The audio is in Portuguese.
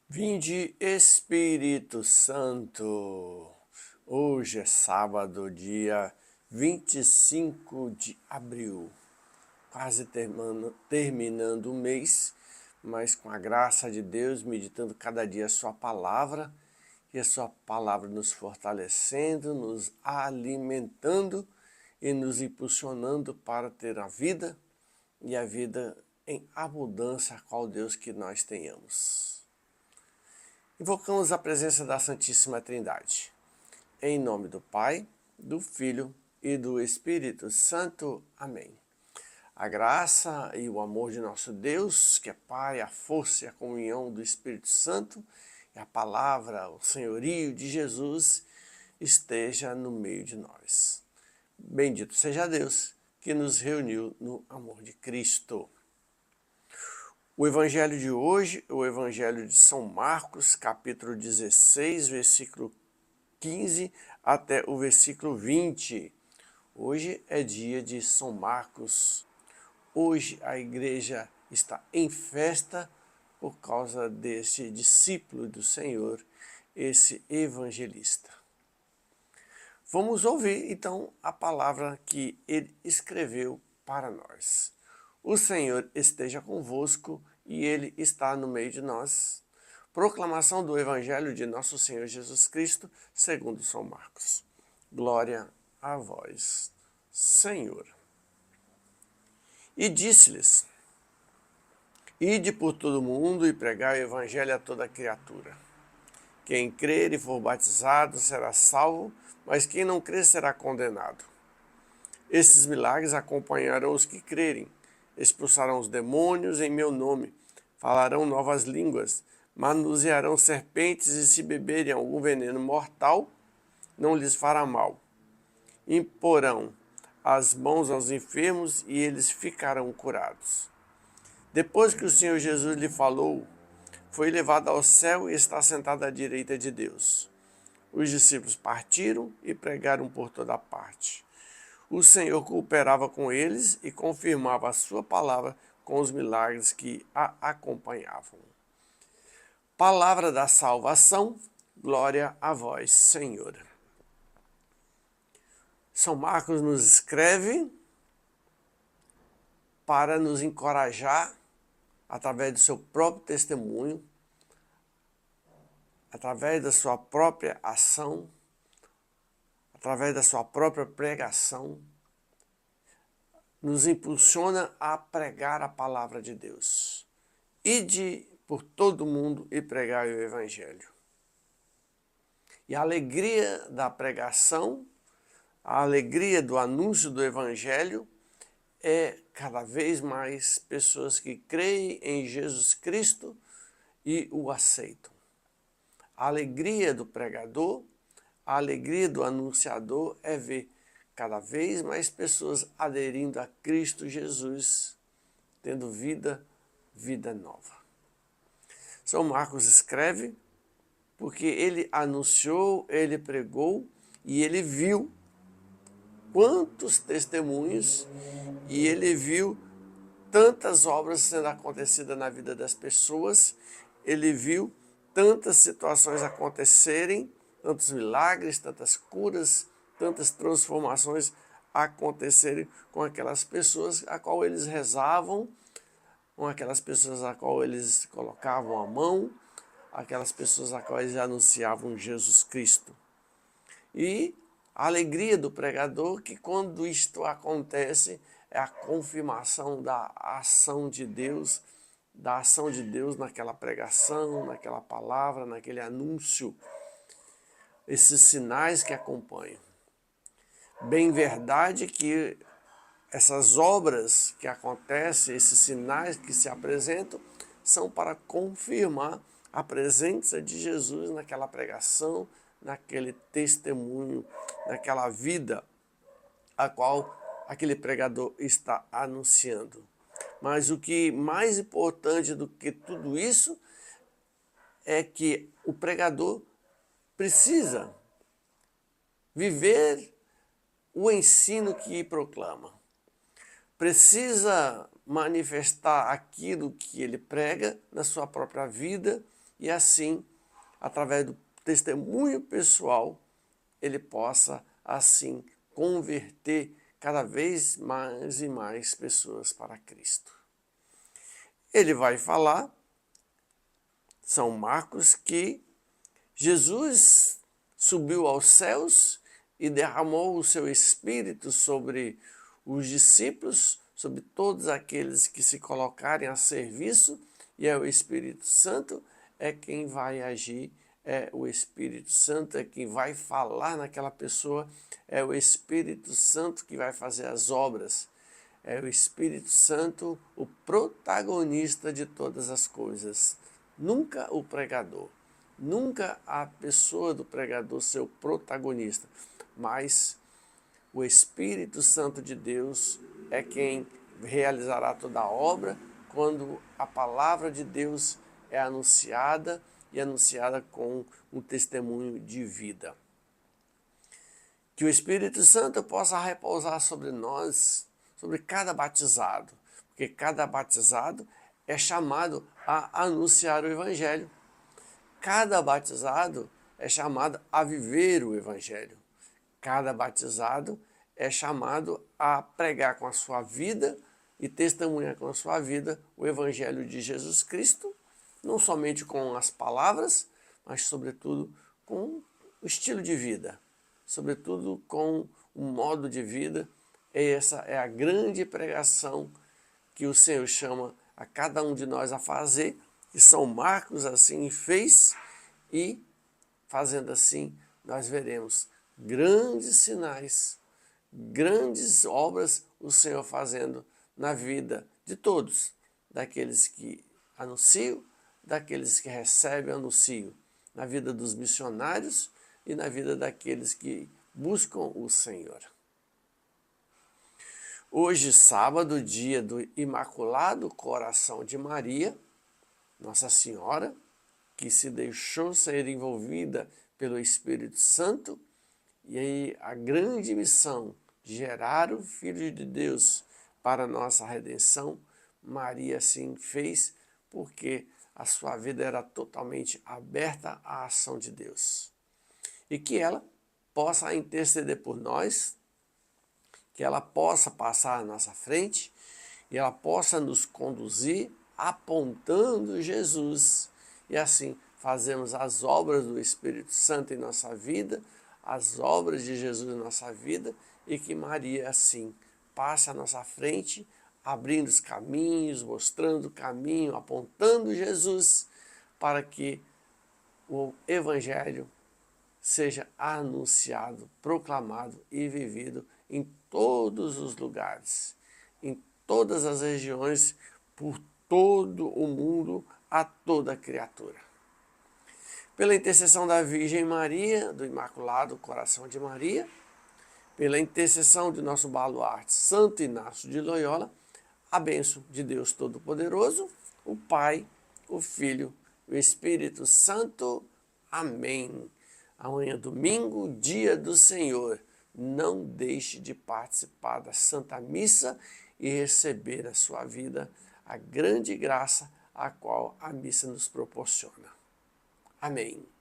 Vinde, Espírito Santo. Hoje é sábado, dia 25 de abril, quase terminando o mês, mas com a graça de Deus, meditando cada dia a sua palavra, e a sua palavra nos fortalecendo, nos alimentando e nos impulsionando para ter a vida e a vida em abundância, a qual Deus que nós tenhamos. Invocamos a presença da Santíssima Trindade. Em nome do Pai, do Filho e do Espírito Santo. Amém. A graça e o amor de nosso Deus, que é Pai, a força e a comunhão do Espírito Santo, e a palavra, o senhorio de Jesus, esteja no meio de nós. Bendito seja Deus que nos reuniu no amor de Cristo. O evangelho de hoje é o evangelho de São Marcos, capítulo 16, versículo 15 até o versículo 20. Hoje é dia de São Marcos. Hoje a igreja está em festa por causa desse discípulo do Senhor, esse evangelista. Vamos ouvir então a palavra que ele escreveu para nós. O Senhor esteja convosco e Ele está no meio de nós. Proclamação do Evangelho de nosso Senhor Jesus Cristo, segundo São Marcos. Glória a vós, Senhor. E disse-lhes: Ide por todo o mundo e pregai o Evangelho a toda criatura. Quem crer e for batizado será salvo, mas quem não crer será condenado. Esses milagres acompanharão os que crerem. Expulsarão os demônios em meu nome, falarão novas línguas, manusearão serpentes e se beberem algum veneno mortal, não lhes fará mal. Imporão as mãos aos enfermos e eles ficarão curados. Depois que o Senhor Jesus lhe falou, foi levado ao céu e está sentado à direita de Deus. Os discípulos partiram e pregaram por toda parte. O Senhor cooperava com eles e confirmava a sua palavra com os milagres que a acompanhavam. Palavra da salvação, glória a vós, Senhor. São Marcos nos escreve para nos encorajar, através do seu próprio testemunho, através da sua própria ação, através da sua própria pregação, nos impulsiona a pregar a palavra de Deus. Ide por todo mundo e pregai o Evangelho. E a alegria da pregação, a alegria do anúncio do Evangelho é cada vez mais pessoas que creem em Jesus Cristo e o aceitam. A alegria do pregador, a alegria do anunciador é ver cada vez mais pessoas aderindo a Cristo Jesus, tendo vida nova. São Marcos escreve porque ele anunciou, ele pregou e ele viu quantos testemunhos e ele viu tantas obras sendo acontecidas na vida das pessoas, ele viu tantas situações acontecerem, tantos milagres, tantas curas, tantas transformações acontecerem com aquelas pessoas a qual eles rezavam, com aquelas pessoas a qual eles colocavam a mão, aquelas pessoas a qual eles anunciavam Jesus Cristo. E a alegria do pregador que quando isto acontece é a confirmação da ação de Deus naquela pregação, naquela palavra, naquele anúncio, esses sinais que acompanham. Bem verdade que essas obras que acontecem, esses sinais que se apresentam, são para confirmar a presença de Jesus naquela pregação, naquele testemunho, naquela vida a qual aquele pregador está anunciando. Mas o que mais importante do que tudo isso é que o pregador precisa viver o ensino que proclama. Precisa manifestar aquilo que ele prega na sua própria vida, e assim, através do testemunho pessoal, ele possa assim converter cada vez mais e mais pessoas para Cristo. Ele vai falar, São Marcos, que Jesus subiu aos céus e derramou o seu Espírito sobre os discípulos, sobre todos aqueles que se colocarem a serviço, e é o Espírito Santo é quem vai agir, é o Espírito Santo é quem vai falar naquela pessoa, é o Espírito Santo que vai fazer as obras, é o Espírito Santo o protagonista de todas as coisas, nunca o pregador. Nunca a pessoa do pregador ser o protagonista, mas o Espírito Santo de Deus é quem realizará toda a obra quando a palavra de Deus é anunciada e anunciada com um testemunho de vida. Que o Espírito Santo possa repousar sobre nós, sobre cada batizado, porque cada batizado é chamado a anunciar o Evangelho. Cada batizado é chamado a viver o Evangelho. Cada batizado é chamado a pregar com a sua vida e testemunhar com a sua vida o Evangelho de Jesus Cristo, não somente com as palavras, mas sobretudo com o estilo de vida, sobretudo com o modo de vida. Essa é a grande pregação que o Senhor chama a cada um de nós a fazer, e São Marcos assim fez, e fazendo assim nós veremos grandes sinais, grandes obras o Senhor fazendo na vida de todos, daqueles que anunciam, daqueles que recebem o anuncio, na vida dos missionários e na vida daqueles que buscam o Senhor. Hoje, sábado, dia do Imaculado Coração de Maria, Nossa Senhora, que se deixou ser envolvida pelo Espírito Santo, e aí a grande missão de gerar o Filho de Deus para a nossa redenção, Maria assim fez, porque a sua vida era totalmente aberta à ação de Deus. E que ela possa interceder por nós, que ela possa passar à nossa frente e ela possa nos conduzir apontando Jesus. E assim fazemos as obras do Espírito Santo em nossa vida, as obras de Jesus em nossa vida, e que Maria assim passe à nossa frente, abrindo os caminhos, mostrando o caminho, apontando Jesus, para que o Evangelho seja anunciado, proclamado e vivido em todos os lugares, em todas as regiões, por todo o mundo, a toda criatura. Pela intercessão da Virgem Maria, do Imaculado Coração de Maria, pela intercessão de nosso baluarte Santo Inácio de Loyola, a bênção de Deus Todo-Poderoso, o Pai, o Filho e o Espírito Santo. Amém. Amanhã, domingo, dia do Senhor. Não deixe de participar da Santa Missa e receber na sua vida a grande graça a qual a missa nos proporciona. Amém.